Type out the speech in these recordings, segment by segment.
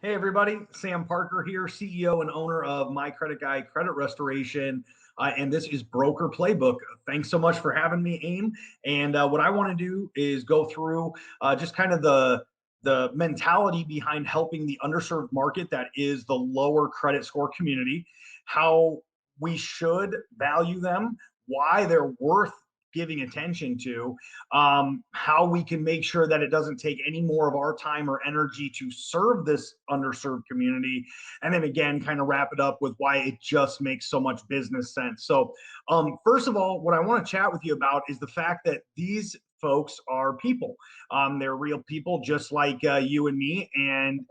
Hey everybody, Sam Parker here, CEO and owner of My Credit Guy Credit Restoration, and this is Broker Playbook. Thanks so much for having me, AIME. And what I want to do is go through just kind of the mentality behind helping the underserved market that is the lower credit score community, how we should value them, why they're worth giving attention to, how we can make sure that it doesn't take any more of our time or energy to serve this underserved community. And then again, kind of wrap it up with why it just makes so much business sense. So, first of all, what I want to chat with you about is the fact that these folks are people. They're real people just like you and me. And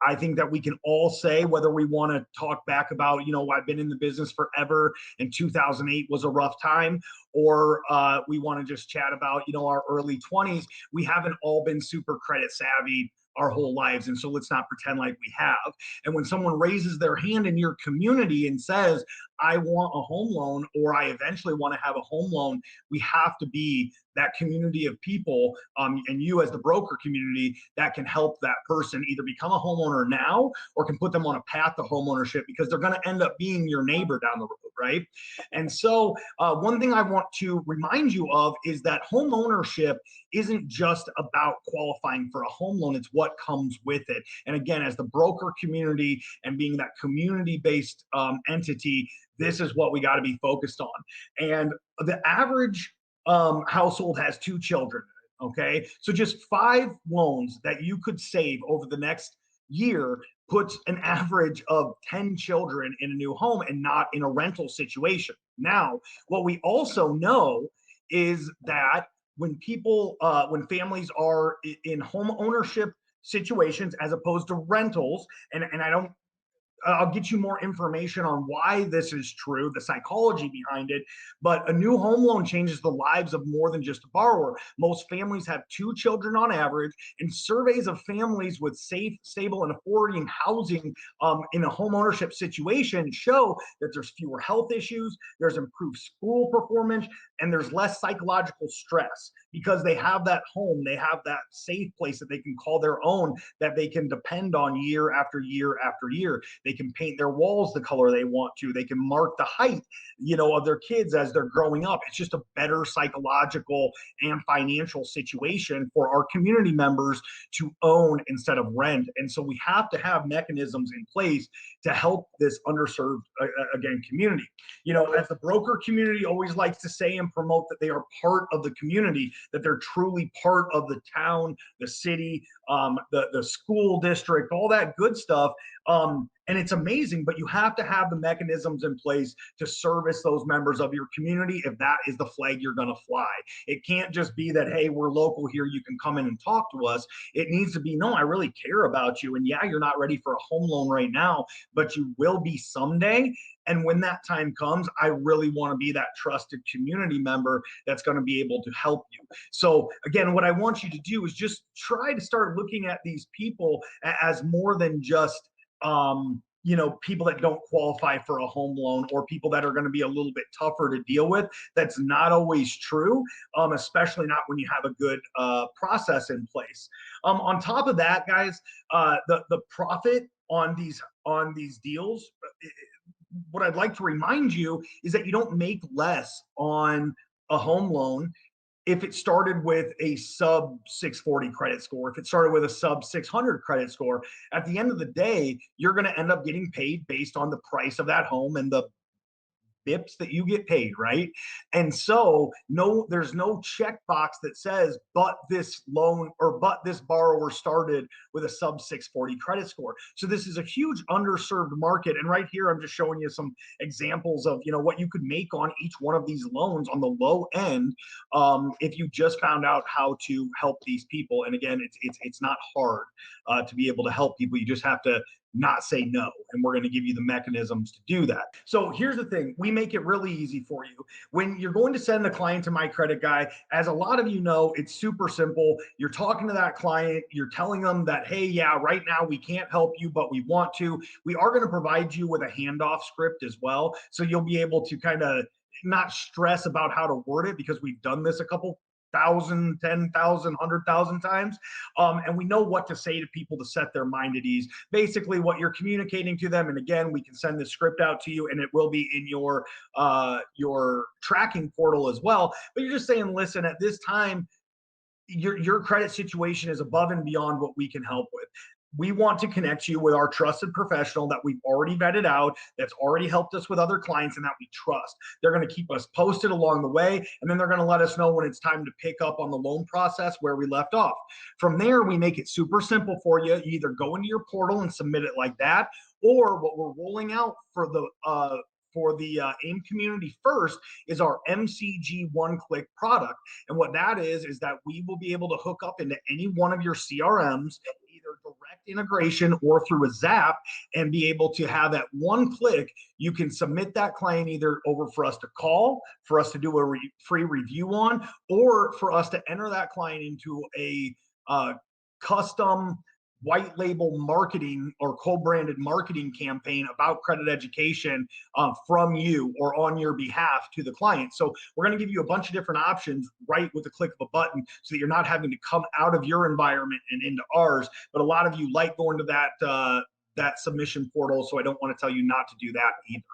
I think that we can all say, whether we want to talk back about, I've been in the business forever and 2008 was a rough time, or we want to just chat about, our early 20s. We haven't all been super credit savvy our whole lives. And so let's not pretend like we have. And when someone raises their hand in your community and says, I want a home loan, or I eventually want to have a home loan, we have to be that community of people, and you as the broker community that can help that person either become a homeowner now or can put them on a path to homeownership, because they're going to end up being your neighbor down the road, right? And so one thing I want to remind you of is that home ownership isn't just about qualifying for a home loan, it's what comes with it. And again, as the broker community and being that community-based entity, this is what we got to be focused on. And the average household has 2 children. Okay. So just 5 loans that you could save over the next year puts an average of 10 children in a new home and not in a rental situation. Now, what we also know is that when families are in home ownership situations as opposed to rentals, and I don't I'll get you more information on why this is true, the psychology behind it. But a new home loan changes the lives of more than just a borrower. Most families have 2 children on average, and surveys of families with safe, stable, and affording housing in a home ownership situation show that there's fewer health issues, there's improved school performance, and there's less psychological stress because they have that home, they have that safe place that they can call their own, that they can depend on year after year after year. They can paint their walls the color they want to. They can mark the height, of their kids as they're growing up. It's just a better psychological and financial situation for our community members to own instead of rent. And so we have to have mechanisms in place to help this underserved, again, community. As the broker community always likes to say and promote, that they are part of the community, that they're truly part of the town, the city, the school district, all that good stuff. And it's amazing, but you have to have the mechanisms in place to service those members of your community if that is the flag you're going to fly. It can't just be that, hey, we're local here, you can come in and talk to us. It needs to be, no, I really care about you. And yeah, you're not ready for a home loan right now, but you will be someday. And when that time comes, I really want to be that trusted community member that's going to be able to help you. So again, what I want you to do is just try to start looking at these people as more than just people that don't qualify for a home loan, or people that are going to be a little bit tougher to deal with. That's not always true, especially not when you have a good process in place. On top of that, guys, the profit on these deals, what I'd like to remind you is that you don't make less on a home loan if it started with a sub 640 credit score, if it started with a sub 600 credit score. At the end of the day, you're going to end up getting paid based on the price of that home and the bips that you get paid, right? And so no, there's no checkbox that says, but this loan or but this borrower started with a sub 640 credit score. So this is a huge underserved market. And right here, I'm just showing you some examples of what you could make on each one of these loans on the low end, if you just found out how to help these people. And again, it's not hard to be able to help people. You just have to not say no. And we're going to give you the mechanisms to do that. So here's the thing, we make it really easy for you. When you're going to send a client to My Credit Guy, as a lot of you know, it's super simple. You're talking to that client, you're telling them that, hey, yeah, right now we can't help you, but we want to. We are going to provide you with a handoff script as well. So you'll be able to kind of not stress about how to word it, because we've done this a couple 1,000, 10,000, 100,000 times. And we know what to say to people to set their mind at ease. Basically, what you're communicating to them. And again, we can send this script out to you, and it will be in your tracking portal as well. But you're just saying, listen, at this time, your credit situation is above and beyond what we can help with. We want to connect you with our trusted professional that we've already vetted out, that's already helped us with other clients, and that we trust. They're going to keep us posted along the way, and then they're going to let us know when it's time to pick up on the loan process where we left off. From there, we make it super simple for you. You either go into your portal and submit it like that, or what we're rolling out for the AIME community first is our MCG one-click product. And what that is that we will be able to hook up into any one of your CRMs, either direct integration or through a Zap, and be able to have at one click, you can submit that client either over for us to call, for us to do a free review on, or for us to enter that client into a custom white label marketing or co-branded marketing campaign about credit education from you or on your behalf to the client. So we're going to give you a bunch of different options right with the click of a button, so that you're not having to come out of your environment and into ours. But a lot of you like going to that submission portal, so I don't want to tell you not to do that either.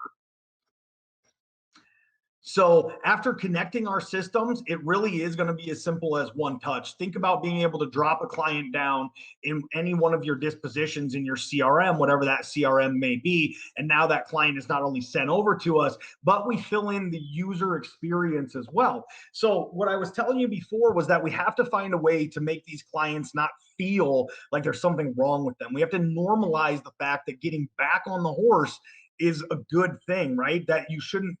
So after connecting our systems, it really is going to be as simple as one touch. Think about being able to drop a client down in any one of your dispositions in your CRM, whatever that CRM may be. And now that client is not only sent over to us, but we fill in the user experience as well. So what I was telling you before was that we have to find a way to make these clients not feel like there's something wrong with them. We have to normalize the fact that getting back on the horse is a good thing, right? That you shouldn't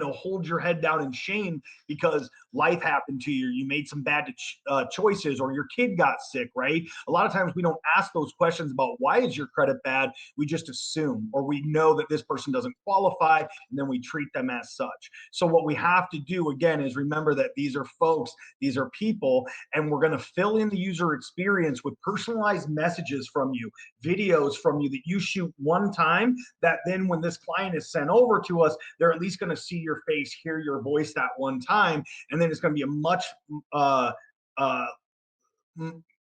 hold your head down in shame because life happened to you. You made some bad choices, or your kid got sick, right? A lot of times we don't ask those questions about why is your credit bad. We just assume, or we know that this person doesn't qualify, and then we treat them as such. So what we have to do, again, is remember that these are folks, these are people, and we're going to fill in the user experience with personalized messages from you, videos from you that you shoot one time, that then when this client is sent over to us, they're at least going to see your face, hear your voice that one time, and then it's going to be a much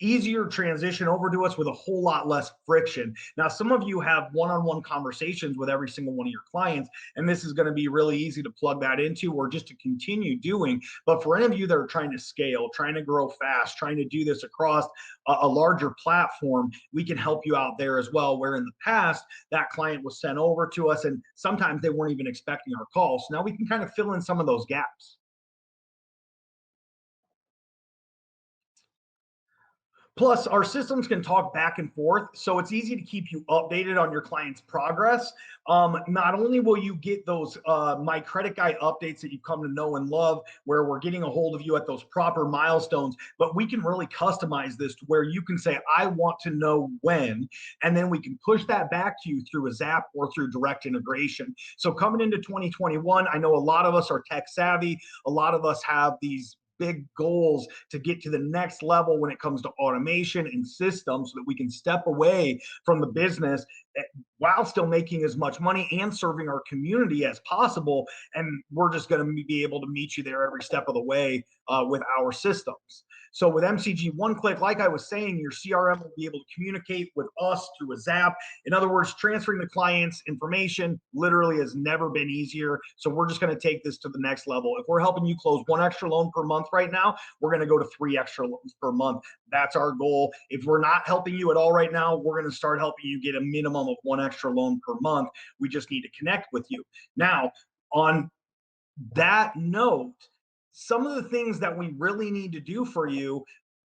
easier transition over to us with a whole lot less friction. Now, some of you have one-on-one conversations with every single one of your clients, and this is going to be really easy to plug that into or just to continue doing. But for any of you that are trying to scale, trying to grow fast, trying to do this across a larger platform, we can help you out there as well, where in the past that client was sent over to us and sometimes they weren't even expecting our call. So now we can kind of fill in some of those gaps. Plus, our systems can talk back and forth, so it's easy to keep you updated on your client's progress. Not only will you get those My Credit Guy updates that you've come to know and love, where we're getting a hold of you at those proper milestones, but we can really customize this to where you can say, I want to know when, and then we can push that back to you through a Zap or through direct integration. So coming into 2021, I know a lot of us are tech savvy. A lot of us have these big goals to get to the next level when it comes to automation and systems, so that we can step away from the business while still making as much money and serving our community as possible. And we're just going to be able to meet you there every step of the way with our systems. So with MCG one click, like I was saying, your CRM will be able to communicate with us through a Zap. In other words, transferring the client's information literally has never been easier. So we're just going to take this to the next level. If we're helping you close 1 extra loan per month right now, we're going to go to 3 extra loans per month. That's our goal. If we're not helping you at all right now, we're going to start helping you get a minimum of 1 extra loan per month. We just need to connect with you. Now, on that note, some of the things that we really need to do for you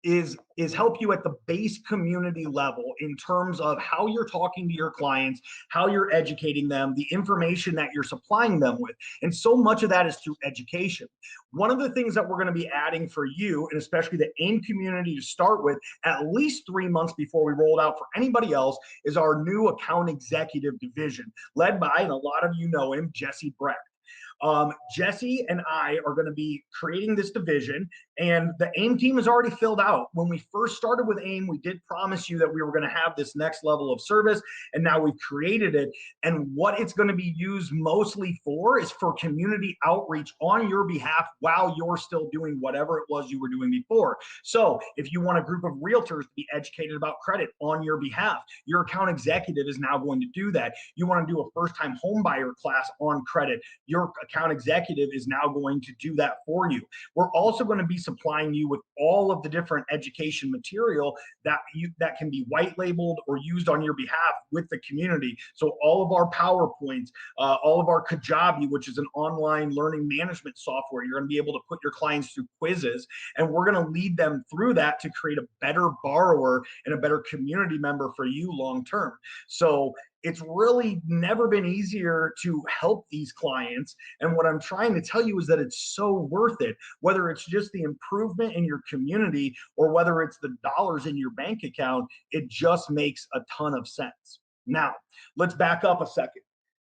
is help you at the base community level in terms of how you're talking to your clients, how you're educating them, the information that you're supplying them with. And so much of that is through education. One of the things that we're going to be adding for you, and especially the AIME community to start with, at least 3 months before we roll it out for anybody else, is our new account executive division, led by, and a lot of you know him, Jesse Brecht. Jesse and I are going to be creating this division, and the AIME team is already filled out. When we first started with AIME, we did promise you that we were going to have this next level of service, and now we've created it. And what it's going to be used mostly for is for community outreach on your behalf while you're still doing whatever it was you were doing before. So if you want a group of realtors to be educated about credit on your behalf, your account executive is now going to do that. You want to do a first-time home buyer class on credit, your account executive is now going to do that for you. We're also going to be supplying you with all of the different education material that can be white labeled or used on your behalf with the community. So all of our PowerPoints, all of our Kajabi, which is an online learning management software, you're going to be able to put your clients through quizzes, and we're going to lead them through that to create a better borrower and a better community member for you long term. So it's really never been easier to help these clients. And what I'm trying to tell you is that it's so worth it, whether it's just the improvement in your community or whether it's the dollars in your bank account, it just makes a ton of sense. Now, let's back up a second,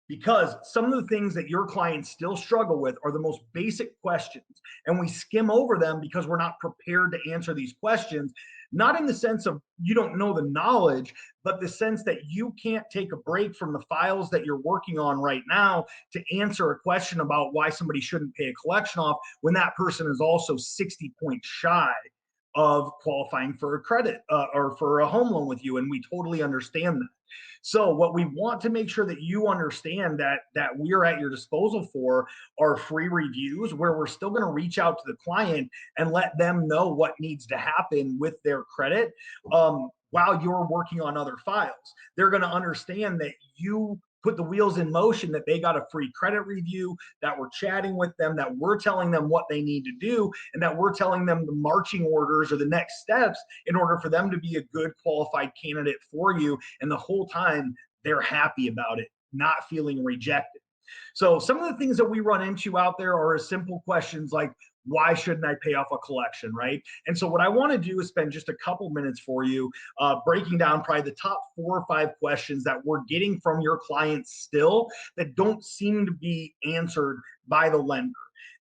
because some of the things that your clients still struggle with are the most basic questions. And we skim over them because we're not prepared to answer these questions, not in the sense of you don't know the knowledge, but the sense that you can't take a break from the files that you're working on right now to answer a question about why somebody shouldn't pay a collection off when that person is also 60 points shy of qualifying for a credit or for a home loan with you. And we totally understand that. So what we want to make sure that you understand that we're at your disposal for are free reviews, where we're still going to reach out to the client and let them know what needs to happen with their credit while you're working on other files. They're going to understand that you put the wheels in motion, that they got a free credit review, that we're chatting with them, that we're telling them what they need to do, and that we're telling them the marching orders or the next steps in order for them to be a good qualified candidate for you. And the whole time they're happy about it, not feeling rejected. So some of the things that we run into out there are as simple questions like, why shouldn't I pay off a collection, right? And so what I want to do is spend just a couple minutes for you breaking down probably the top 4 or 5 questions that we're getting from your clients still that don't seem to be answered by the lender.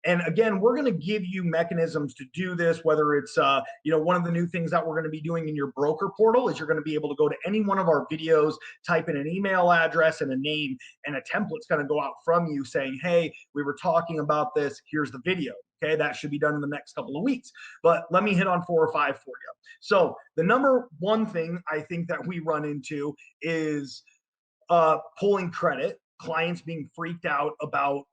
And again, we're going to give you mechanisms to do this, whether it's, one of the new things that we're going to be doing in your broker portal is you're going to be able to go to any one of our videos, type in an email address and a name, and a template's going to go out from you saying, hey, we were talking about this. Here's the video. Okay, that should be done in the next couple of weeks. But let me hit on 4 or 5 for you. So the number one thing I think that we run into is pulling credit, clients being freaked out about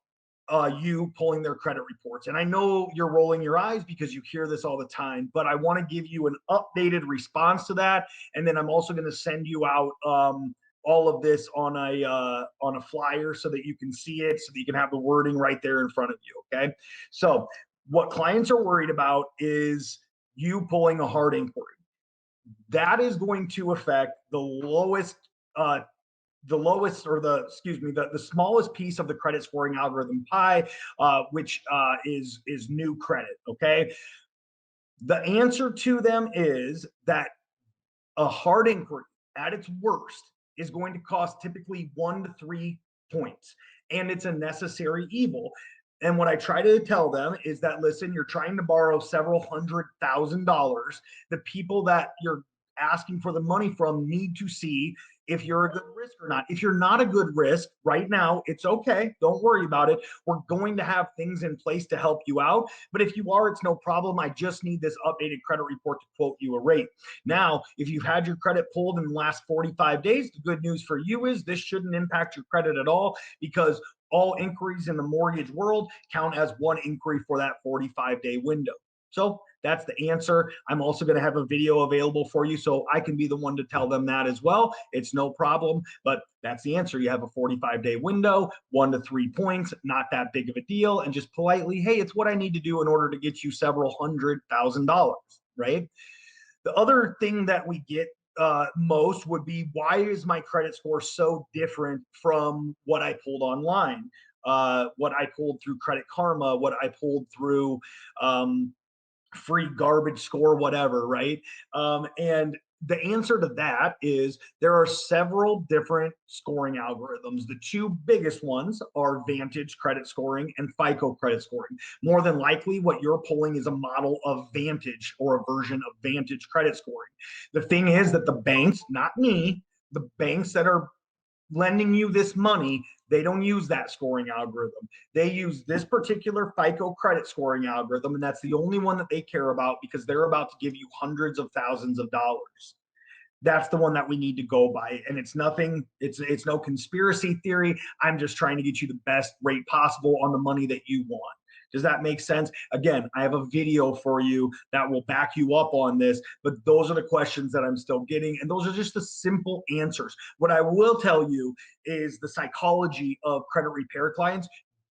you pulling their credit reports. And I know you're rolling your eyes because you hear this all the time, but I want to give you an updated response to that. And then I'm also going to send you out all of this on a flyer so that you can see it, so that you can have the wording right there in front of you. Okay. So what clients are worried about is you pulling a hard inquiry. That is going to affect the lowest or the smallest piece of the credit scoring algorithm pie, which is new credit. Okay. The answer to them is that a hard inquiry at its worst is going to cost typically 1 to 3 points, and it's a necessary evil. And what I try to tell them is that, listen, you're trying to borrow several $100,000. The people that you're asking for the money from need to see if you're a good risk or not. If you're not a good risk right now, it's okay. Don't worry about it. We're going to have things in place to help you out. But if you are, it's no problem. I just need this updated credit report to quote you a rate. Now, if you've had your credit pulled in the last 45 days, the good news for you is this shouldn't impact your credit at all, because all inquiries in the mortgage world count as one inquiry for that 45-day window. So that's the answer. I'm also going to have a video available for you, so I can be the one to tell them that as well. It's no problem, but that's the answer. You have a 45-day window, 1 to 3 points, not that big of a deal, and just politely, hey, it's what I need to do in order to get you several $100,000, right? The other thing that we get most would be, why is my credit score so different from what I pulled online, what I pulled through Credit Karma, what I pulled through free garbage score, whatever, right? And the answer to that is there are several different scoring algorithms. The two biggest ones are Vantage credit scoring and FICO credit scoring. More than likely, what you're pulling is a model of Vantage or a version of Vantage credit scoring. The thing is that the banks, not me, the banks that are lending you this money, they don't use that scoring algorithm. They use this particular FICO credit scoring algorithm, and that's the only one that they care about because they're about to give you hundreds of thousands of dollars. That's the one that we need to go by. And it's nothing, it's no conspiracy theory. I'm just trying to get you the best rate possible on the money that you want. Does that make sense? Again, I have a video for you that will back you up on this, but those are the questions that I'm still getting. And those are just the simple answers. What I will tell you is the psychology of credit repair clients.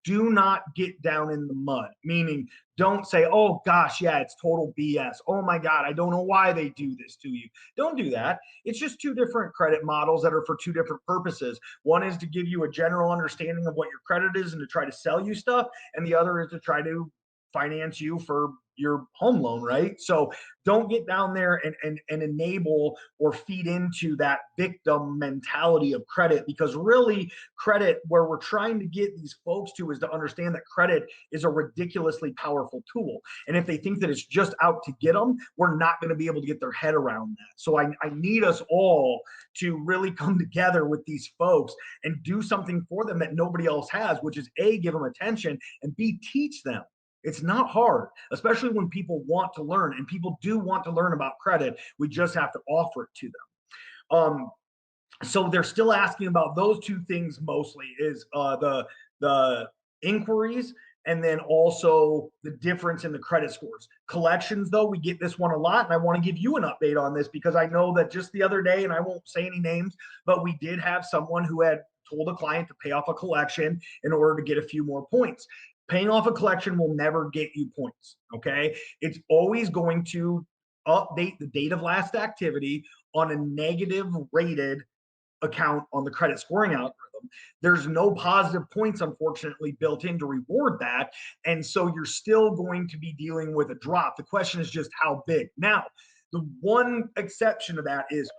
Do not get down in the mud, meaning don't say, oh gosh, yeah, it's total BS. Oh my God, I don't know why they do this to you. Don't do that. It's just two different credit models that are for two different purposes. One is to give you a general understanding of what your credit is and to try to sell you stuff. And the other is to try to finance you for your home loan, right? So don't get down there and enable or feed into that victim mentality of credit, because really credit, where we're trying to get these folks to, is to understand that credit is a ridiculously powerful tool. And if they think that it's just out to get them, we're not going to be able to get their head around that. So I need us all to really come together with these folks and do something for them that nobody else has, which is A, give them attention, and B, teach them. It's not hard, especially when people want to learn, and people do want to learn about credit. We just have to offer it to them. So they're still asking about those two things mostly, is the inquiries and then also the difference in the credit scores. Collections, though, we get this one a lot, and I want to give you an update on this because I know that just the other day, and I won't say any names, but we did have someone who had told a client to pay off a collection in order to get a few more points. Paying off a collection will never get you points, okay? It's always going to update the date of last activity on a negative rated account on the credit scoring algorithm. There's no positive points, unfortunately, built in to reward that. And so you're still going to be dealing with a drop. The question is just how big. Now, the one exception to that is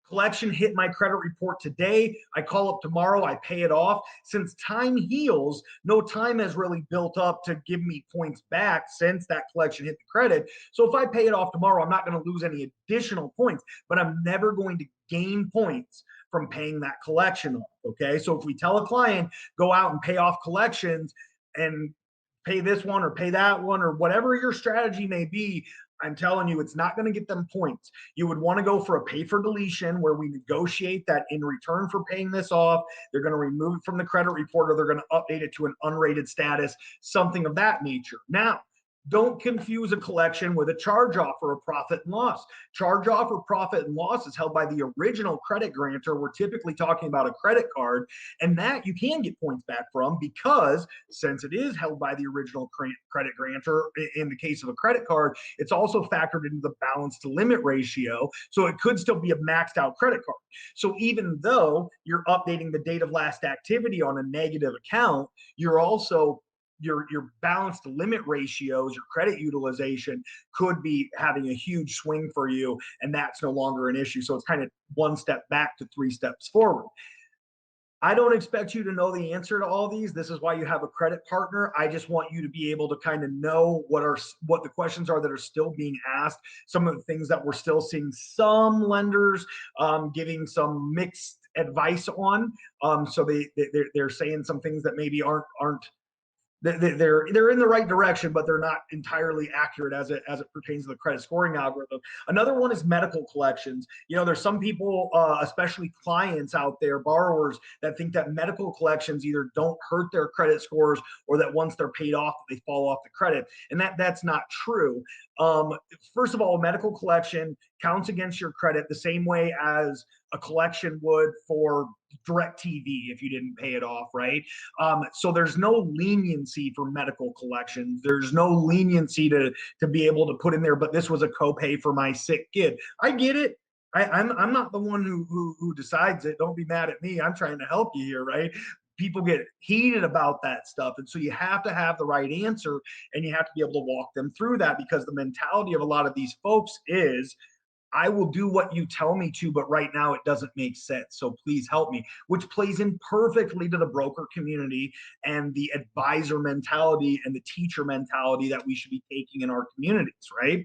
collection hit my credit report today. I call up tomorrow, I pay it off. Since time heals, no time has really built up to give me points back since that collection hit the credit. So if I pay it off tomorrow, I'm not going to lose any additional points, but I'm never going to gain points from paying that collection off. Okay. So if we tell a client, go out and pay off collections and pay this one or pay that one or whatever your strategy may be, I'm telling you, it's not going to get them points. You would want to go for a pay for deletion, where we negotiate that in return for paying this off, they're going to remove it from the credit report, or they're going to update it to an unrated status, something of that nature. Now, don't confuse a collection with a charge-off or a profit and loss. Charge-off or profit and loss is held by the original credit grantor. We're typically talking about a credit card, and that you can get points back from, because since it is held by the original credit grantor, in the case of a credit card, it's also factored into the balance to limit ratio. So it could still be a maxed out credit card. So even though you're updating the date of last activity on a negative account, you're also your balance to limit ratios, your credit utilization could be having a huge swing for you, and that's no longer an issue. So it's kind of one step back to three steps forward. I don't expect you to know the answer to all these. This is why you have a credit partner. I just want you to be able to kind of know what the questions are that are still being asked. Some of the things that we're still seeing some lenders giving some mixed advice on. So they're saying some things that maybe aren't they're in the right direction, but they're not entirely accurate as it pertains to the credit scoring algorithm. Another one is medical collections. You know, there's some people, especially clients out there, borrowers, that think that medical collections either don't hurt their credit scores, or that once they're paid off, they fall off the credit. And that's not true. First of all, a medical collection counts against your credit the same way as a collection would for DirecTV if you didn't pay it off, right? So there's no leniency for medical collections. There's no leniency to be able to put in there, but this was a copay for my sick kid. I get it. I'm not the one who decides it. Don't be mad at me. I'm trying to help you here, right? People get heated about that stuff. And so you have to have the right answer, and you have to be able to walk them through that, because the mentality of a lot of these folks is, I will do what you tell me to, but right now it doesn't make sense. So please help me, which plays in perfectly to the broker community and the advisor mentality and the teacher mentality that we should be taking in our communities, right?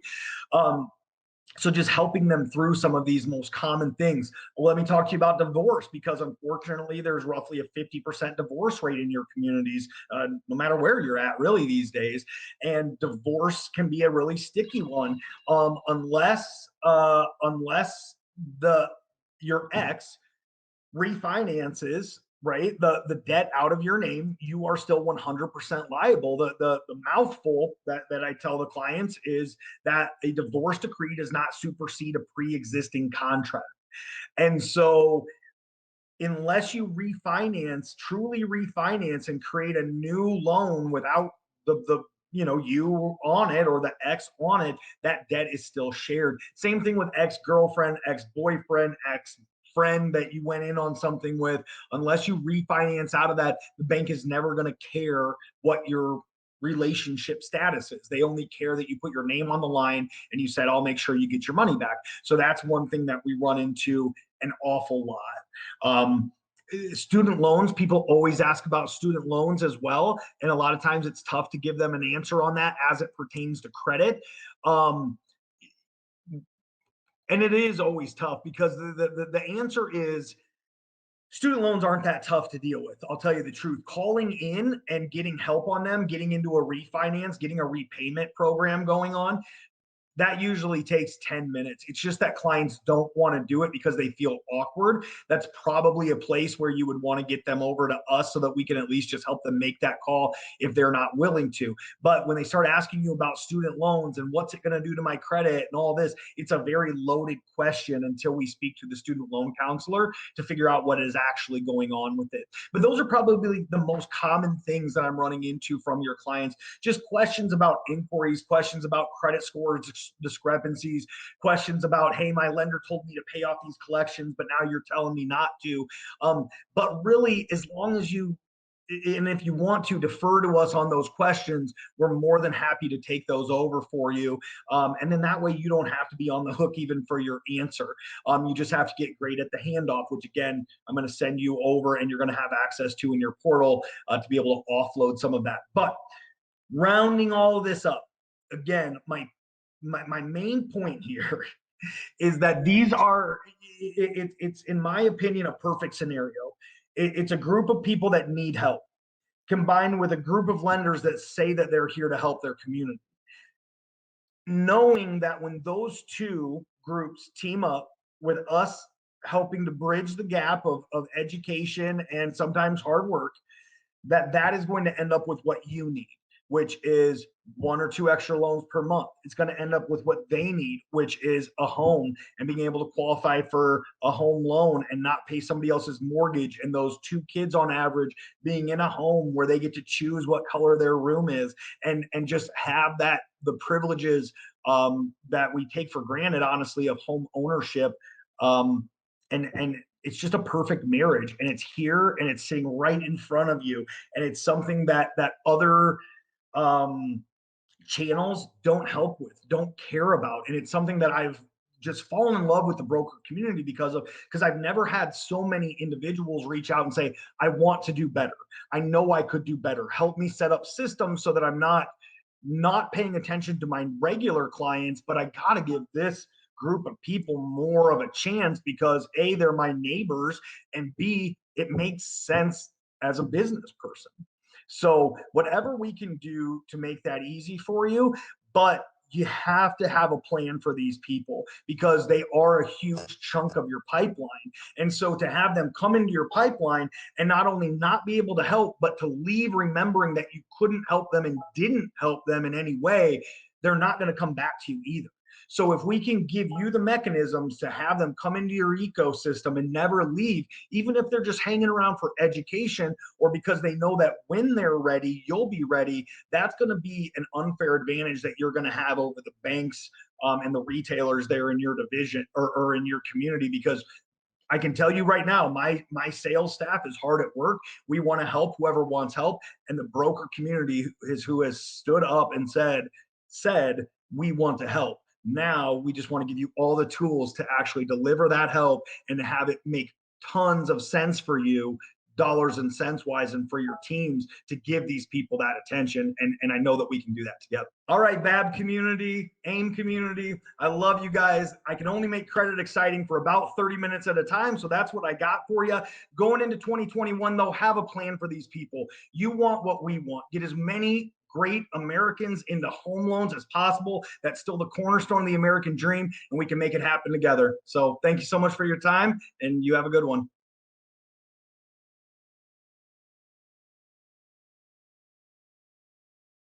So just helping them through some of these most common things. Well, let me talk to you about divorce, because unfortunately there's roughly a 50% divorce rate in your communities, no matter where you're at really these days. And divorce can be a really sticky one, unless your ex refinances, right, the debt out of your name. You are still 100% liable. The mouthful that I tell the clients is that a divorce decree does not supersede a pre-existing contract. And so unless you truly refinance and create a new loan without the you on it or the ex on it, that debt is still shared. Same thing with ex-girlfriend, ex-boyfriend, ex-friend that you went in on something with. Unless you refinance out of that, the bank is never going to care what your relationship status is. They only care that you put your name on the line and you said, I'll make sure you get your money back. So that's one thing that we run into an awful lot. Student loans, people always ask about student loans as well, and a lot of times it's tough to give them an answer on that as it pertains to credit. And it is always tough because the answer is student loans aren't that tough to deal with. I'll tell you the truth. Calling in and getting help on them, getting into a refinance, getting a repayment program going on, that usually takes 10 minutes. It's just that clients don't want to do it because they feel awkward. That's probably a place where you would want to get them over to us so that we can at least just help them make that call if they're not willing to. But when they start asking you about student loans and what's it going to do to my credit and all this, it's a very loaded question until we speak to the student loan counselor to figure out what is actually going on with it. But those are probably the most common things that I'm running into from your clients. Just questions about inquiries, questions about credit scores, discrepancies, questions about, hey, my lender told me to pay off these collections, but now you're telling me not to. But really, as long as you, and if you want to defer to us on those questions, we're more than happy to take those over for you. And then that way you don't have to be on the hook even for your answer. You just have to get great at the handoff, which again, I'm going to send you over and you're going to have access to in your portal to be able to offload some of that. But rounding all of this up, again, my main point here is that it's in my opinion a perfect scenario. It's a group of people that need help combined with a group of lenders that say that they're here to help their community. Knowing that when those two groups team up with us helping to bridge the gap of education and sometimes hard work, that is going to end up with what you need, which is 1 or 2 extra loans per month. It's going to end up with what they need, which is a home and being able to qualify for a home loan and not pay somebody else's mortgage. And those 2 kids on average being in a home where they get to choose what color their room is and just have the privileges that we take for granted, honestly, of home ownership. And it's just a perfect marriage, and it's here and it's sitting right in front of you. And it's something that other channels don't help with, don't care about. And it's something that I've just fallen in love with the broker community because I've never had so many individuals reach out and say, I want to do better. I know I could do better. Help me set up systems so that I'm not paying attention to my regular clients, but I got to give this group of people more of a chance because A, they're my neighbors, and B, it makes sense as a business person. So whatever we can do to make that easy for you, but you have to have a plan for these people because they are a huge chunk of your pipeline. And so to have them come into your pipeline and not only not be able to help, but to leave remembering that you couldn't help them and didn't help them in any way, they're not going to come back to you either. So if we can give you the mechanisms to have them come into your ecosystem and never leave, even if they're just hanging around for education or because they know that when they're ready, you'll be ready, that's going to be an unfair advantage that you're going to have over the banks and the retailers there in your division or in your community. Because I can tell you right now, my sales staff is hard at work. We want to help whoever wants help. And the broker community is who has stood up and said, we want to help. Now we just want to give you all the tools to actually deliver that help and to have it make tons of sense for you, dollars and cents wise, and for your teams to give these people that attention. And I know that we can do that together. All right, BAB community, AIME community, I love you guys. I can only make credit exciting for about 30 minutes at a time. So that's what I got for you. Going into 2021, though, have a plan for these people. You want what we want. Get as many great Americans into home loans as possible. That's still the cornerstone of the American dream, and we can make it happen together. So thank you so much for your time, and you have a good one.